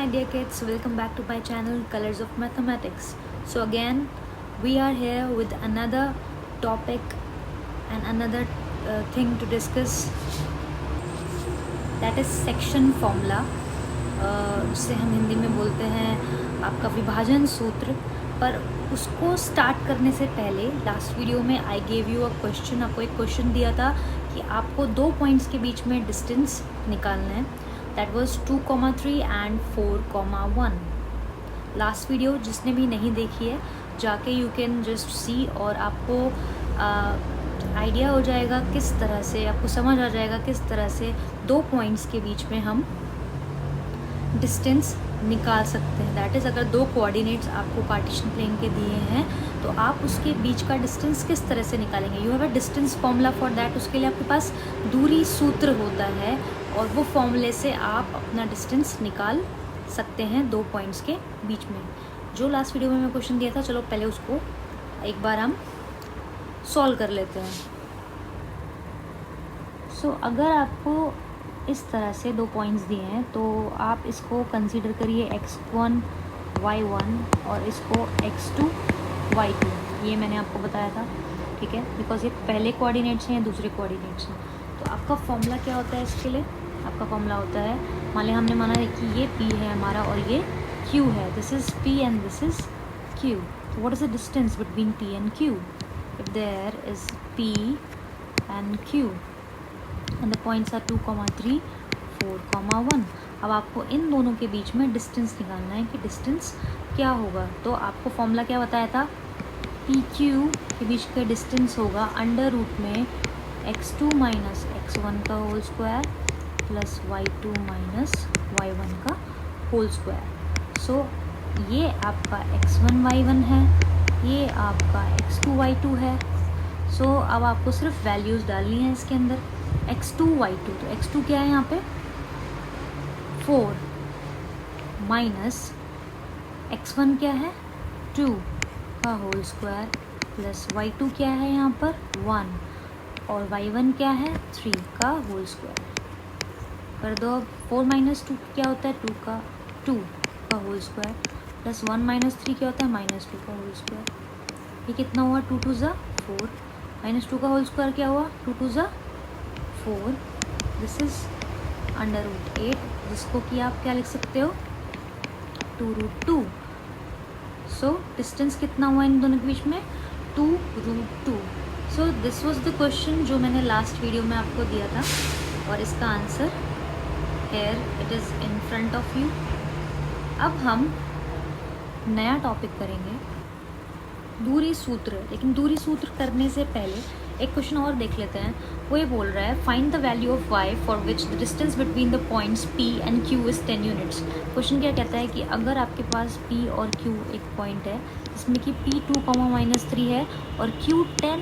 my dear kids, welcome back to my channel Colors of Mathematics. So again we are here with another topic and another thing to discuss, that is section formula, जिसे हम हिंदी में बोलते हैं आपका विभाजन सूत्र। पर उसको स्टार्ट करने से पहले लास्ट वीडियो में I gave you a question, आपको एक क्वेश्चन दिया था कि आपको दो पॉइंट्स के बीच में डिस्टेंस निकालना है। That was 2,3 and 4,1। Last video जिसने भी नहीं देखी है जाके यू कैन जस्ट सी, और आपको आइडिया हो जाएगा किस तरह से, आपको समझ आ जाएगा किस तरह से दो पॉइंट्स के बीच में हम डिस्टेंस निकाल सकते हैं। दैट इज़ अगर दो कोऑर्डिनेट्स आपको कार्टेशियन प्लेन के दिए हैं तो आप उसके बीच का डिस्टेंस किस तरह से निकालेंगे। You have a distance formula for that. उसके लिए आपके पास दूरी सूत्र होता है और वो फॉर्मूले से आप अपना डिस्टेंस निकाल सकते हैं दो पॉइंट्स के बीच में। जो लास्ट वीडियो में मैं क्वेश्चन दिया था, चलो पहले उसको एक बार हम सॉल्व कर लेते हैं। सो अगर आपको इस तरह से दो पॉइंट्स दिए हैं तो आप इसको कंसीडर करिए x1 y1 और इसको x2 y2। ये मैंने आपको बताया था, ठीक है, बिकॉज ये पहले कोऑर्डिनेट्स हैं या दूसरे कोऑर्डिनेट्स हैं। तो आपका फॉर्मूला क्या होता है इसके लिए? आपका फॉर्मूला होता है, मान लिया हमने माना है कि ये p है हमारा और ये q है। This is p and this is q। What is the distance between p and q? If there is p and q and the points are 2,3, 4,1। अब आपको इन दोनों के बीच में डिस्टेंस निकालना है कि डिस्टेंस क्या होगा। तो आपको फॉर्मूला क्या बताया था? पी क्यू के बीच का डिस्टेंस होगा अंडर रूट में x2 माइनस x1 का whole square plus y2 minus y1 का होल स्क्वायर। सो ये आपका x1 y1 है, ये आपका x2 y2 है। सो अब आपको सिर्फ वैल्यूज़ डालनी है इसके अंदर। x2 y2, तो x2 क्या है यहाँ पे 4 माइनस x1 क्या है 2 का होल स्क्वायर प्लस y2 क्या है यहाँ पर 1 और y1 क्या है 3 का होल स्क्वायर। कर दो अब। 4 माइनस 2 क्या होता है 2 का होल स्क्वायर प्लस 1 माइनस 3 क्या होता है -2 का होल स्क्वायर। ये कितना हुआ 2 2 ज़ा 4 माइनस 2 का होल स्क्वायर क्या हुआ 2 2 ज़ा 4। दिस इज अंडर रूट 8, जिसको कि आप क्या लिख सकते हो 2√2। सो डिस्टेंस कितना हुआ इन दोनों के बीच में 2√2। So this was the question जो मैंने लास्ट वीडियो में आपको दिया था, और इसका answer here it is in front of you. अब हम नया टॉपिक करेंगे दूरी सूत्र। लेकिन दूरी सूत्र करने से पहले एक क्वेश्चन और देख लेते हैं। वो ये बोल रहा है find the value of y for which the distance between the points p and q is 10 units. Question क्या कहता है कि अगर आपके पास p और q एक पॉइंट है जिसमें कि p 2,-3 है और q 10,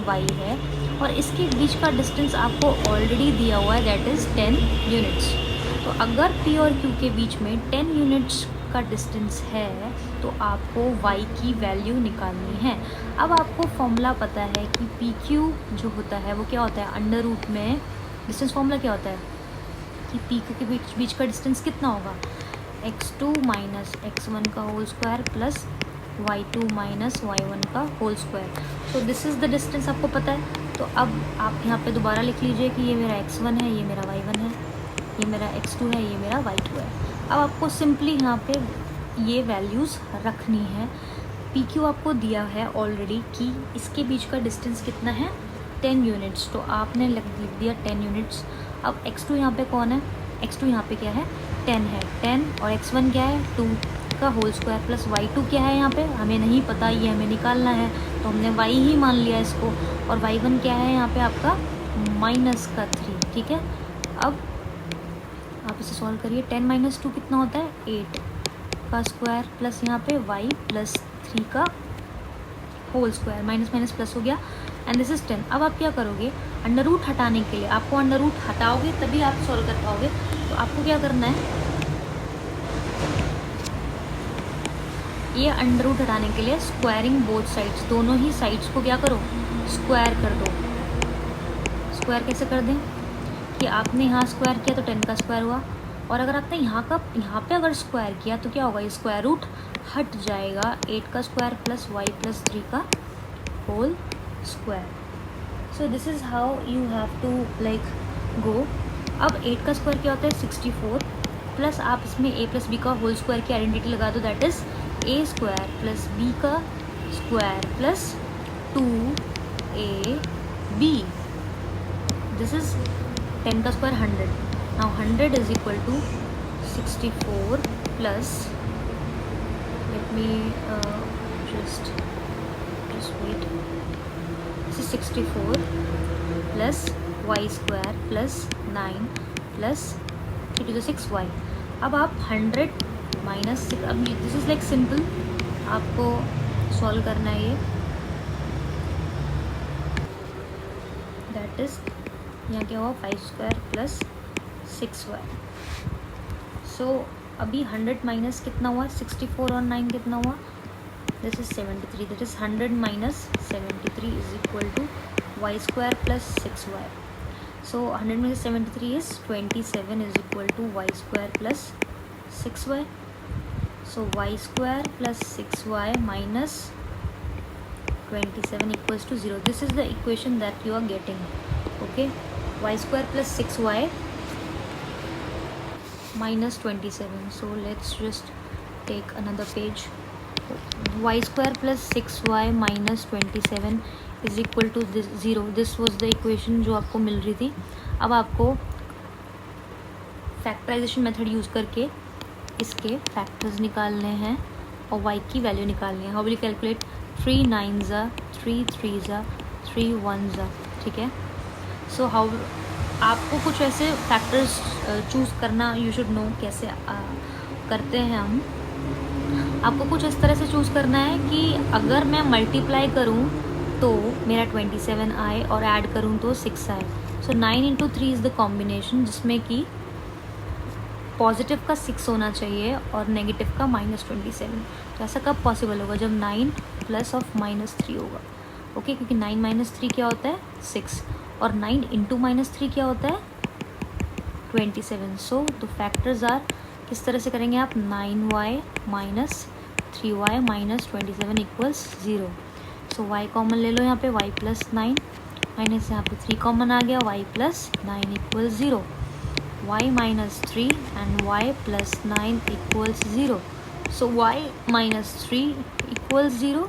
y है, और इसके बीच का डिस्टेंस आपको ऑलरेडी दिया हुआ है, दैट इज़ 10 यूनिट्स। तो अगर p और q के बीच में 10 यूनिट्स का डिस्टेंस है तो आपको y की वैल्यू निकालनी है। अब आपको फॉर्मूला पता है कि पी क्यू जो होता है वो क्या होता है अंडर रूट में डिस्टेंस फॉर्मूला क्या होता है कि पी क्यू के बीच का डिस्टेंस कितना होगा x2 माइनस x1 का whole square plus y2 minus y1 का whole square. So this is the distance आपको पता है। तो अब आप यहाँ पे दोबारा लिख लीजिए कि ये मेरा x1 है, ये मेरा y1 है, ये मेरा x2 है, ये मेरा y2 है। अब आपको सिंपली यहाँ पे ये वैल्यूज़ रखनी है। पी क्यू आपको दिया है ऑलरेडी कि इसके बीच का डिस्टेंस कितना है 10 यूनिट्स, तो आपने लिख दिया 10 यूनिट्स। अब x2 यहाँ पे कौन है, x2 यहाँ पे क्या है 10 है, 10 और x1 क्या है 2 का होल स्क्वायर प्लस y2 क्या है यहाँ पे हमें नहीं पता, ये हमें निकालना है तो हमने y ही मान लिया इसको, और y1 क्या है यहाँ पे आपका -3, ठीक है। अब आप इसे सॉल्व करिए। 10 - 2 कितना होता है 8 का स्क्वायर प्लस यहाँ पे y प्लस 3 का whole square, minus minus plus हो गया एंड दिस इज 10। अब आप क्या करोगे अंडर रूट हटाने के लिए, आपको अंडर रूट हटाओगे तभी आप सॉल्व कर पाओगे। तो आपको क्या करना है, ये अंडर रूट हटाने के लिए स्क्वायरिंग बोथ साइड्स, दोनों ही साइड्स को क्या करो स्क्वायर कर दो। स्क्वायर कैसे कर दें कि आपने यहाँ स्क्वायर किया तो 10 का स्क्वायर हुआ, और अगर आपने यहाँ पे अगर स्क्वायर किया तो क्या होगा, ये स्क्वायर रूट हट जाएगा, 8 का स्क्वायर प्लस वाई प्लस 3 का whole square. So this is how you have to like go. अब 8 का स्क्वायर क्या होता है 64, प्लस आप इसमें a प्लस बी का होल स्क्वायर की आइडेंटिटी लगा दो, that is a square plus b का square plus 2ab। This is 10 का square 100। Now 100 is equal to 64 plus, let me just wait, this is 64 plus y square plus 9 plus 3 to the 6y। अब आप 100 minus 6, अब this is like simple, आपको solve करना है ये, that is यहाँ क्या हुआ 5 स्क्वायर प्लस 6y। सो अभी 100 माइनस कितना हुआ 64 और 9 कितना हुआ, this is 73, that is 100 minus 73 is equal to y square plus 6y। So 100 minus 73 is 27 is equal to y square plus 6y। So y square plus 6y minus 27 equals to 0. This is the equation that you are getting. Okay, y square plus 6y minus 27. So let's just take another page. Y square plus 6y minus 27 is equal to this 0. This was the equation जो आपको मिल रही थी। अब आपको factorisation method use करके इसके factors निकालने हैं और y की वैल्यू निकालनी है। How will you calculate, 3 9s are 3 3s are 3 1s are, ठीक है। सो हाउ आपको कुछ ऐसे फैक्टर्स चूज़ करना, यू शुड नो कैसे करते हैं हम। आपको कुछ इस तरह से चूज़ करना है कि अगर मैं मल्टीप्लाई करूं तो मेरा 27 आए और ऐड करूं तो 6 आए। सो 9 इंटू 3 इज़ द कॉम्बिनेशन, जिसमें कि पॉजिटिव का 6 होना चाहिए और नेगेटिव का -27। तो ऐसा कब पॉसिबल होगा, जब 9 प्लस ऑफ -3 होगा। ओके, क्योंकि 9 माइनस 3 क्या होता है 6 और 9 इंटू -3 क्या होता है 27। सो द फैक्टर्स आर, किस तरह से करेंगे आप, 9y minus 3y minus 27 equals 0। सो y कॉमन ले लो यहाँ पे, y प्लस 9 माइनस यहाँ पे 3 कॉमन आ गया, y plus 9 equals 0। y minus 3 and y plus 9 equals 0। So y minus 3 equals 0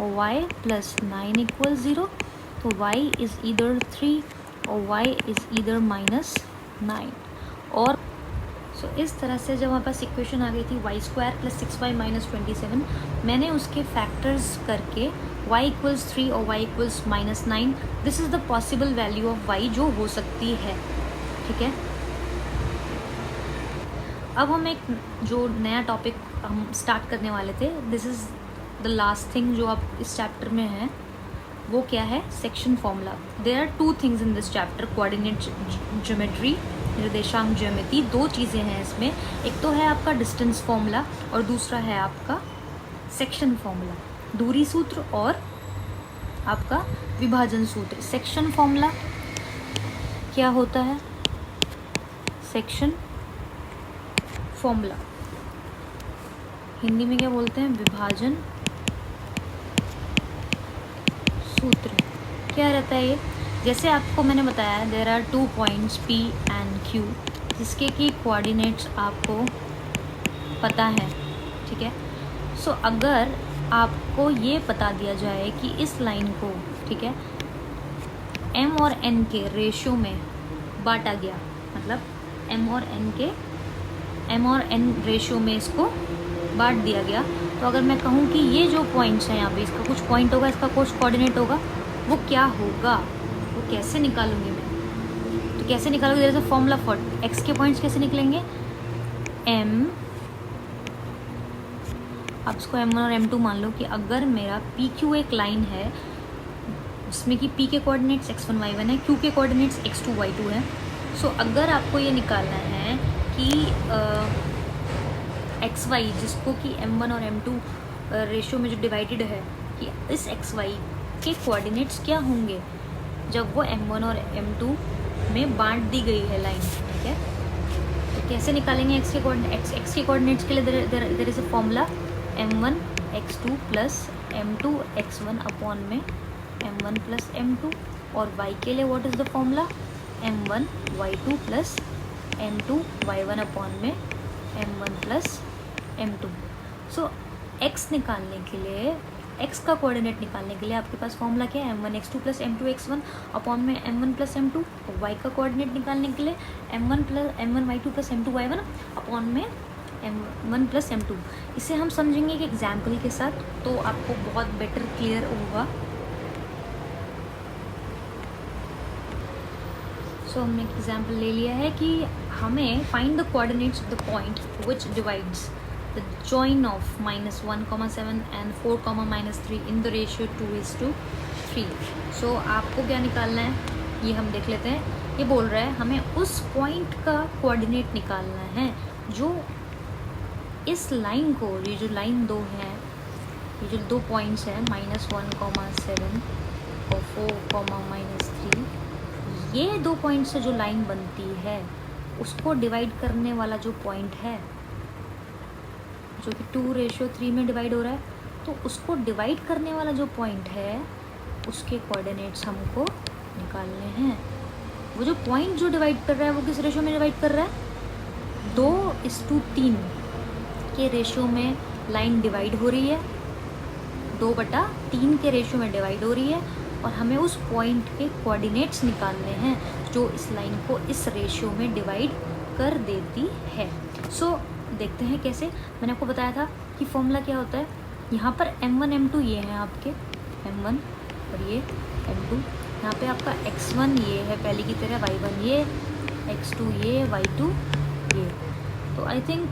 और y प्लस 9 इक्वल्स 0। तो y इज़ ईदर 3 और y इज़ ईदर -9। और सो इस तरह से जब हमारे पास इक्वेशन आ गई थी y square plus 6y minus 27, मैंने उसके फैक्टर्स करके y इक्वल्स 3 और y equals -9, this is the possible value of y जो हो सकती है, ठीक है। अब हम एक जो नया टॉपिक हम स्टार्ट करने वाले थे, this is the last thing जो आप इस चैप्टर में है, वो क्या है, section formula. There are 2 things in this chapter, coordinate geometry, निर्देशांक ज्यामिति। 2 चीज़ें हैं इसमें, एक तो है आपका डिस्टेंस फॉर्मूला और दूसरा है आपका सेक्शन फॉर्मूला, दूरी सूत्र और आपका विभाजन सूत्र। सेक्शन फॉर्मूला क्या होता है, सेक्शन फॉर्मूला हिंदी में क्या बोलते हैं, विभाजन सूत्र। क्या रहता है ये, जैसे आपको मैंने बताया there are 2 points P and Q, जिसके की कोऑर्डिनेट्स आपको पता है, ठीक है। सो अगर आपको ये बता दिया जाए कि इस लाइन को, ठीक है, M और N के रेशियो में बांटा गया, मतलब M और N रेशियो में इसको बांट दिया गया, तो अगर मैं कहूँ कि ये जो पॉइंट्स हैं यहाँ पे, इसका कुछ पॉइंट होगा, इसका कुछ कोऑर्डिनेट होगा, वो क्या होगा, वो कैसे निकालूंगी मैं, तो कैसे निकालोगे, there is a formula for x के पॉइंट्स कैसे निकलेंगे, M, आप इसको M1 और M2 मान लो कि अगर मेरा PQ एक लाइन है जिसमें कि P के कोऑर्डिनेट्स x1 y1 है, Q के कोऑर्डिनेट्स x2 y2 है। सो अगर आपको ये निकालना है कि xy, जिसको कि M1 और M2 रेशियो में जो डिवाइडेड है, कि इस xy के कोऑर्डिनेट्स क्या होंगे जब वो M1 और M2 में बांट दी गई है लाइन, ठीक है। तो कैसे निकालेंगे एक्स के कोऑर्डिनेट्स के लिए? There is a formula m1 x2 plus m2 x1 upon में m1 प्लस m2, और y के लिए what is the formula? m1 y2 plus m2 y1 upon में m1 प्लस m2। सो x निकालने के लिए, x का कोऑर्डिनेट निकालने के लिए आपके पास फॉर्मूला क्या है? m1 x2 plus m2 x1 upon में m1 प्लस m2। y का कोऑर्डिनेट निकालने के लिए m1 y2 plus m2 y1 upon में m1 प्लस m2। इसे हम समझेंगे एक एग्जाम्पल के साथ, तो आपको बहुत बेटर क्लियर होगा। सो हमने एक एग्जाम्पल ले लिया है कि हमें find the coordinates of the point which divides the join of -1,7 and 4,-3 in the ratio 2:3। सो आपको क्या निकालना है ये हम देख लेते हैं। ये बोल रहा है हमें उस पॉइंट का कोऑर्डिनेट निकालना है जो इस लाइन को, ये जो लाइन 2 है, ये जो 2 पॉइंट्स हैं -1,7 और 4,-3, ये 2 पॉइंट से जो लाइन बनती है उसको डिवाइड करने वाला जो पॉइंट है, जो कि 2:3 में डिवाइड हो रहा है, तो उसको डिवाइड करने वाला जो पॉइंट है उसके कोऑर्डिनेट्स हमको निकालने हैं। वो जो पॉइंट जो डिवाइड कर रहा है वो किस रेशियो में डिवाइड कर रहा है? 2:3 के रेशियो में लाइन डिवाइड हो रही है, 2/3 के रेशियो में डिवाइड हो रही है, और हमें उस पॉइंट के कोऑर्डिनेट्स निकालने हैं जो इस लाइन को इस रेशियो में डिवाइड कर देती है। सो देखते हैं कैसे। मैंने आपको बताया था कि फॉर्मूला क्या होता है। यहाँ पर m1 m2 ये हैं आपके, m1 और ये m2। यहाँ पे आपका x1 ये है पहले की तरह, y1 ये, x2 ये, y2 ये। तो आई थिंक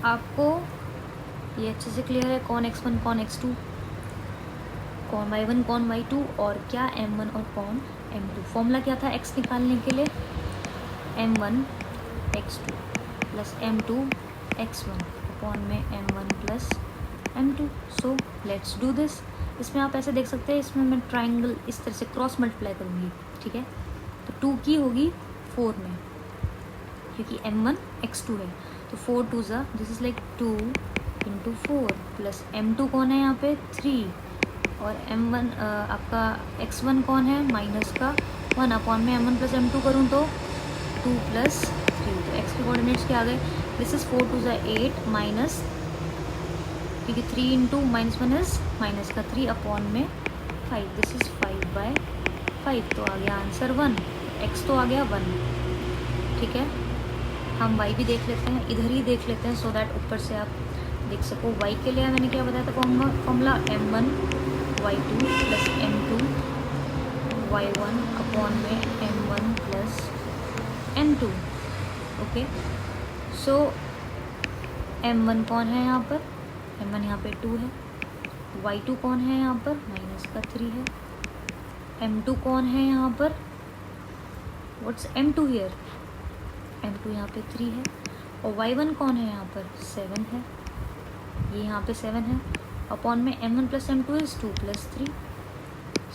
आपको ये अच्छे से क्लियर है कौन x1 कौन x2, कौन y1 कौन y2, और क्या m1 और कौन m2। फॉर्मूला क्या था x निकालने के लिए? m1 x2 plus m2 x1 upon में m1 plus m2। So let's do this. इसमें आप ऐसे देख सकते हैं, इसमें मैं ट्राइंगल इस तरह से क्रॉस मल्टीप्लाई करूँगी, ठीक है। तो 2 की होगी 4 में, क्योंकि m1 x2 है, तो 4 2 ज़ा this is like 2 × 4 plus m2 कौन है यहाँ पे? 3, और m1 आपका x1 कौन है? माइनस का 1 अपॉन में m1 प्लस m2 करूँ तो 2 + 3। तो x के कोऑर्डिनेट्स क्या आ गए? दिस इज 4 2 ज़ा 8 माइनस, क्योंकि 3 × -1 इज माइनस का 3 अपॉन में 5, दिस इज 5/5। तो आ गया आंसर 1, x तो आ गया 1, ठीक है। हम y भी देख लेते हैं, इधर ही देख लेते हैं सो दैट ऊपर से आप देख सको। y के लिए मैंने क्या बताया था formula? m1 y2 plus m2 y1 upon में m1 प्लस m2। ओके, सो m1 कौन है यहाँ पर? m1 यहाँ पे 2 है। y2 कौन है यहाँ पर? माइनस का 3 है। m2 कौन है यहाँ पर? What's m2 here? m2 यहाँ पे 3 है। और y1 कौन है यहाँ पर? 7 है। ये यहाँ पे 7 है, अपॉन में m1 plus m2 is 2 + 3।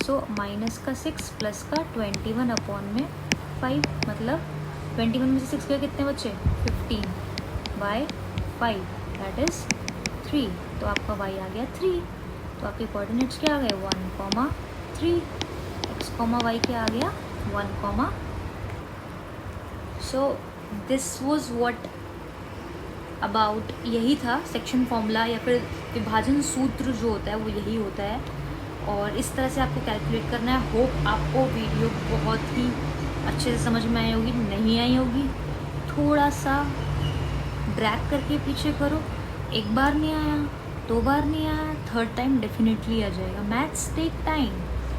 So minus का 6 प्लस का 21 अपॉन में 5, मतलब 21 में से 6 गए कितने बच्चे? 15/5, दैट इज़ 3। तो आपका y आ गया 3। तो आपके कोऑर्डिनेट्स क्या आ गए? 1,3। x, y क्या आ गया? 1, so this was what about, यही था सेक्शन फॉर्मूला या फिर विभाजन सूत्र जो होता है वो यही होता है, और इस तरह से आपको कैलकुलेट करना है। होप आपको वीडियो बहुत ही अच्छे से समझ में आई होगी। नहीं आई होगी, थोड़ा सा ड्रैग करके पीछे करो। एक बार नहीं आया, 2 बार नहीं आया, 3rd टाइम डेफिनेटली आ जाएगा। Maths take time,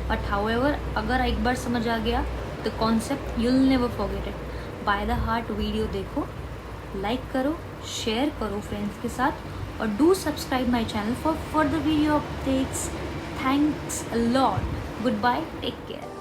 but however अगर एक बार समझ आ गया the concept you will never forget it. By the heart video देखो, लाइक करो, शेयर करो फ्रेंड्स के साथ, और do subscribe my channel for further video updates. Thanks a lot, goodbye, take care.